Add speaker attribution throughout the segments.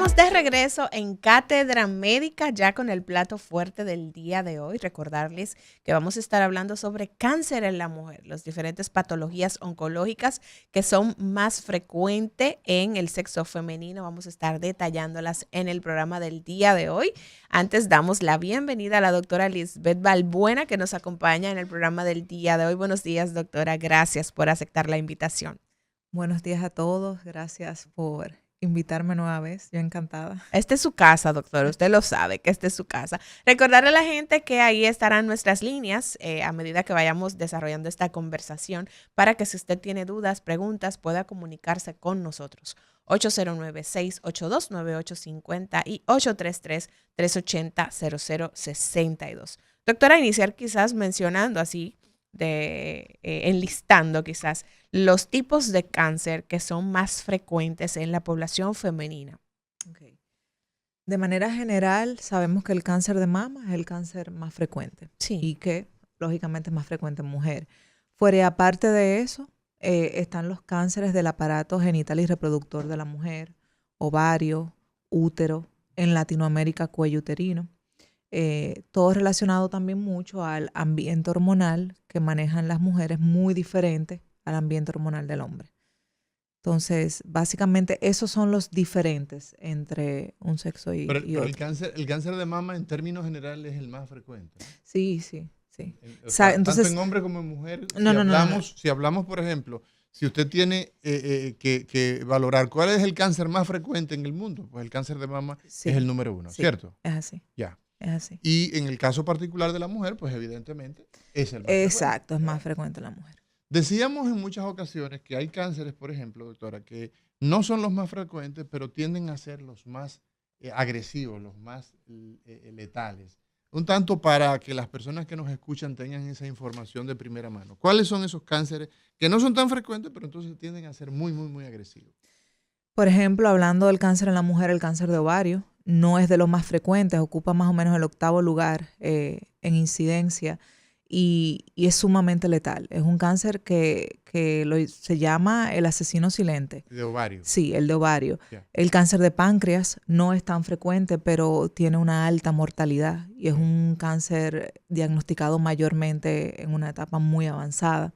Speaker 1: Estamos de regreso en Cátedra Médica ya con el plato fuerte del día de hoy. Recordarles que vamos a estar hablando sobre cáncer en la mujer, las diferentes patologías oncológicas que son más frecuentes en el sexo femenino. Vamos a estar detallándolas en el programa del día de hoy. Antes damos la bienvenida a la doctora Lisbeth Balbuena que nos acompaña en el programa del día de hoy. Buenos días, doctora. Gracias por aceptar la invitación.
Speaker 2: Buenos días a todos. Gracias por invitarme nueva vez. Yo encantada.
Speaker 1: Esta es su casa, doctor. Usted lo sabe que esta es su casa. Recordarle a la gente que ahí estarán nuestras líneas a medida que vayamos desarrollando esta conversación para que si usted tiene dudas, preguntas, pueda comunicarse con nosotros. 809-682-9850 y 833-380-0062. Doctora, iniciar quizás mencionando así, enlistando quizás los tipos de cáncer que son más frecuentes en la población femenina.
Speaker 2: Okay. De manera general, sabemos que el cáncer de mama es el cáncer más frecuente
Speaker 1: Sí.
Speaker 2: y que, lógicamente, es más frecuente en mujer. Fuera aparte de eso, están los cánceres del aparato genital y reproductor de la mujer, ovario, útero, en Latinoamérica, cuello uterino. Todo relacionado también mucho al ambiente hormonal que manejan las mujeres, muy diferente al ambiente hormonal del hombre. Entonces, básicamente, esos son los diferentes entre un sexo y
Speaker 3: Pero
Speaker 2: otro.
Speaker 3: el cáncer de mama en términos generales es el más frecuente, ¿no?
Speaker 2: Sí, sí, sí.
Speaker 3: O sea, tanto
Speaker 2: Entonces,
Speaker 3: en hombre como en mujer,
Speaker 2: no.
Speaker 3: si hablamos, por ejemplo, si usted tiene que valorar cuál es el cáncer más frecuente en el mundo, pues el cáncer de mama es
Speaker 2: Sí,
Speaker 3: el número uno,
Speaker 2: sí,
Speaker 3: ¿cierto?
Speaker 2: es así,
Speaker 3: Ya.
Speaker 2: es así.
Speaker 3: Y en el caso particular de la mujer, pues evidentemente es el más frecuente.
Speaker 2: Exacto, es más frecuente en la mujer.
Speaker 3: Decíamos en muchas ocasiones que hay cánceres, por ejemplo, doctora, que no son los más frecuentes, pero tienden a ser los más agresivos, los más letales. Un tanto para que las personas que nos escuchan tengan esa información de primera mano. ¿Cuáles son esos cánceres que no son tan frecuentes, pero entonces tienden a ser muy, muy, muy agresivos?
Speaker 2: Por ejemplo, hablando del cáncer en la mujer, el cáncer de ovario no es de los más frecuentes, ocupa más o menos el 8º lugar en incidencia y es sumamente letal. Es un cáncer que se llama el asesino silente.
Speaker 3: De ovario.
Speaker 2: Sí, el de ovario.
Speaker 3: Ya.
Speaker 2: El cáncer de páncreas no es tan frecuente, pero tiene una alta mortalidad y es un cáncer diagnosticado mayormente en una etapa muy avanzada.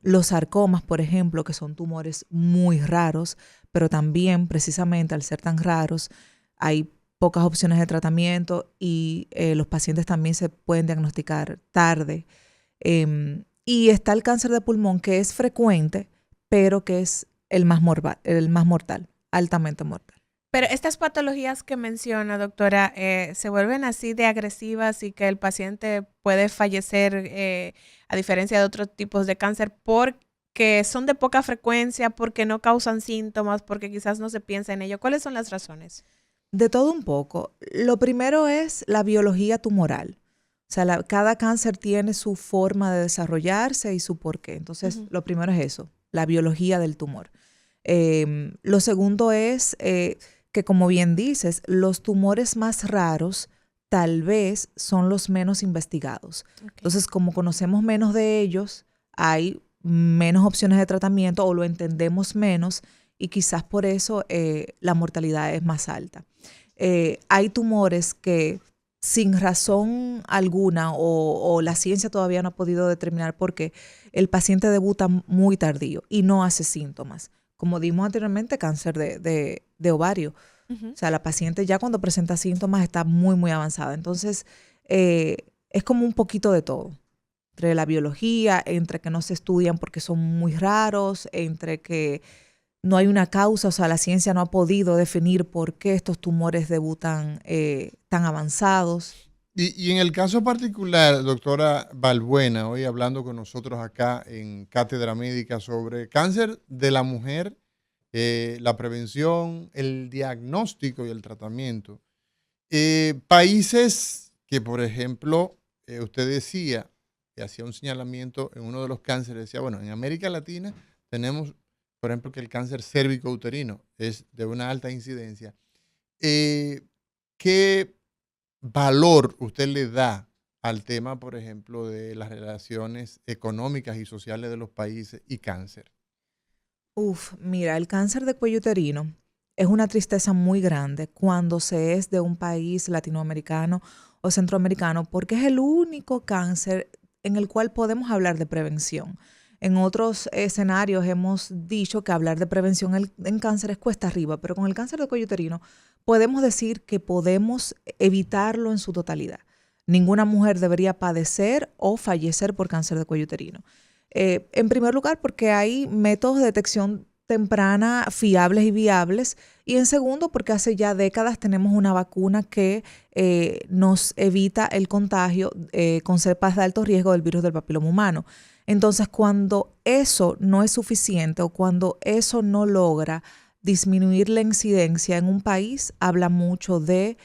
Speaker 2: Los sarcomas, por ejemplo, que son tumores muy raros, pero también precisamente al ser tan raros hay pocas opciones de tratamiento y los pacientes también se pueden diagnosticar tarde. Y está el cáncer de pulmón, que es frecuente, pero que es el más mortal, altamente mortal.
Speaker 1: Pero estas patologías que menciona, doctora, se vuelven así de agresivas y que el paciente puede fallecer a diferencia de otros tipos de cáncer porque son de poca frecuencia, porque no causan síntomas, porque quizás no se piensa en ello. ¿Cuáles son las razones?
Speaker 2: De todo un poco. Lo primero es la biología tumoral. O sea, cada cáncer tiene su forma de desarrollarse y su porqué. Entonces, lo primero es eso, la biología del tumor. Lo segundo es que, como bien dices, los tumores más raros tal vez son los menos investigados.
Speaker 1: Okay.
Speaker 2: Entonces, como conocemos menos de ellos, hay menos opciones de tratamiento o lo entendemos menos y quizás por eso la mortalidad es más alta. Hay tumores que sin razón alguna o la ciencia todavía no ha podido determinar por qué el paciente debuta muy tardío y no hace síntomas. Como dimos anteriormente, cáncer de ovario. O sea, la paciente ya cuando presenta síntomas está muy, muy avanzada. Entonces, es como un poquito de todo. Entre la biología, entre que no se estudian porque son muy raros, entre que no hay una causa, o sea, la ciencia no ha podido definir por qué estos tumores debutan tan avanzados.
Speaker 3: Y en el caso particular, doctora Balbuena, hoy hablando con nosotros acá en Cátedra Médica sobre cáncer de la mujer, la prevención, el diagnóstico y el tratamiento. Países que, por ejemplo, usted decía, que hacía un señalamiento en uno de los cánceres, decía, bueno, en América Latina tenemos, por ejemplo, que el cáncer cérvico-uterino es de una alta incidencia. ¿Qué valor usted le da al tema, por ejemplo, de las relaciones económicas y sociales de los países y cáncer?
Speaker 2: Mira, el cáncer de cuello uterino es una tristeza muy grande cuando se es de un país latinoamericano o centroamericano, porque es el único cáncer en el cual podemos hablar de prevención. En otros escenarios hemos dicho que hablar de prevención en cáncer es cuesta arriba, pero con el cáncer de cuello uterino podemos decir que podemos evitarlo en su totalidad. Ninguna mujer debería padecer o fallecer por cáncer de cuello uterino. En primer lugar, porque hay métodos de detección temprana fiables y viables. Y en segundo, porque hace ya décadas tenemos una vacuna que nos evita el contagio con cepas de alto riesgo del virus del papiloma humano. Entonces, cuando eso no es suficiente o cuando eso no logra disminuir la incidencia en un país, habla mucho de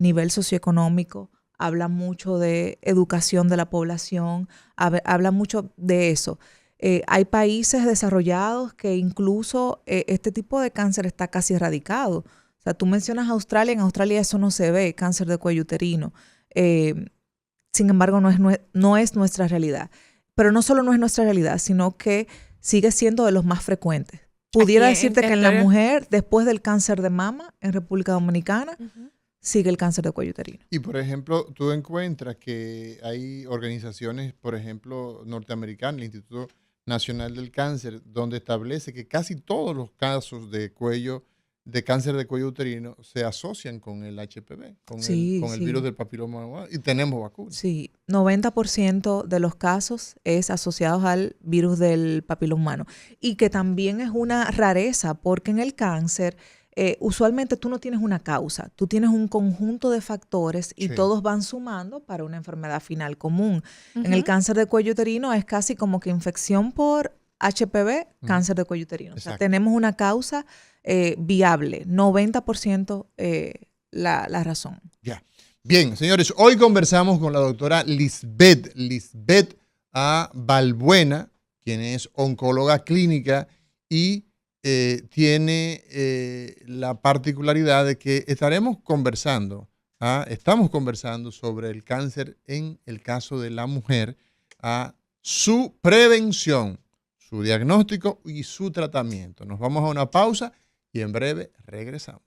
Speaker 2: nivel socioeconómico, habla mucho de educación de la población, habla mucho de eso. Hay países desarrollados que incluso este tipo de cáncer está casi erradicado. O sea, tú mencionas Australia, en Australia eso no se ve, cáncer de cuello uterino. Sin embargo, no es nuestra realidad. Pero no solo no es nuestra realidad, sino que sigue siendo de los más frecuentes. Pudiera decirte que en la mujer, después del cáncer de mama en República Dominicana, sigue el cáncer de cuello uterino.
Speaker 3: Y, por ejemplo, tú encuentras que hay organizaciones, por ejemplo, norteamericanas, el Instituto Nacional del Cáncer, donde establece que casi todos los casos de cáncer de cuello uterino se asocian con el HPV, con el virus del papiloma humano, y tenemos vacunas.
Speaker 2: Sí, 90% de los casos es asociados al virus del papiloma humano. Y que también es una rareza, porque en el cáncer usualmente tú no tienes una causa, tú tienes un conjunto de factores y todos van sumando para una enfermedad final común. En el cáncer de cuello uterino es casi como que infección por HPV, cáncer de cuello uterino. O sea, tenemos una causa viable, 90% la razón.
Speaker 3: Ya. Bien, señores, hoy conversamos con la doctora Lisbeth A. Balbuena, quien es oncóloga clínica y tiene la particularidad de que estamos conversando sobre el cáncer en el caso de la mujer, su prevención, su diagnóstico y su tratamiento. Nos vamos a una pausa y en breve regresamos.